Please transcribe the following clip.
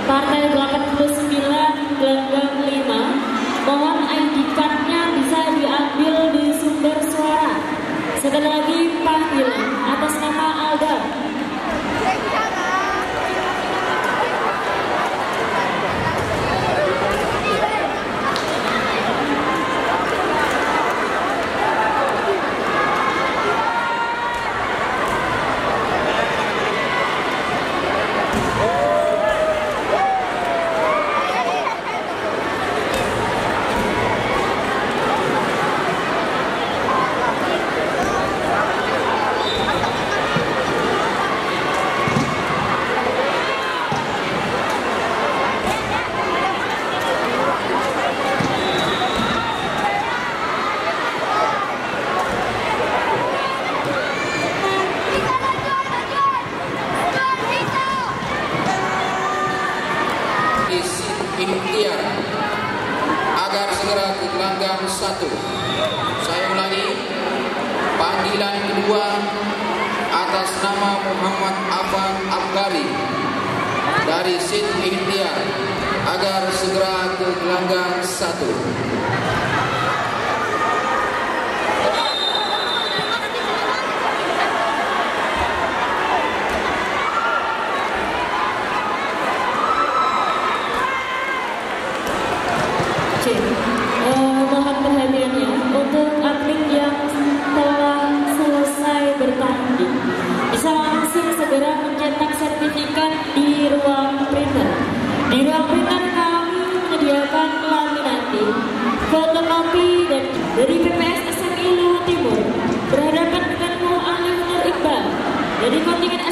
Partai 89 gelanggang 5, mohon ID card-nya bisa diambil di sumber suara. Sekali lagi panggilan atas nama Alda. Ikhtiar agar segera ke gelanggang 1. Saya ulangi, panggilan kedua atas nama Muhammad Afan Abkari dari Sit Ikhtiar agar segera ke gelanggang 1. Mohon perhatiannya untuk atlet yang telah selesai bertanding bisa langsung segera mencetak sertifikat di ruang printer. Di ruang printer kami menyediakan laminating, fotokopi dan dari PPS SMI Luhut Timur berhadapan dengan Nur Iqbal dari kontingen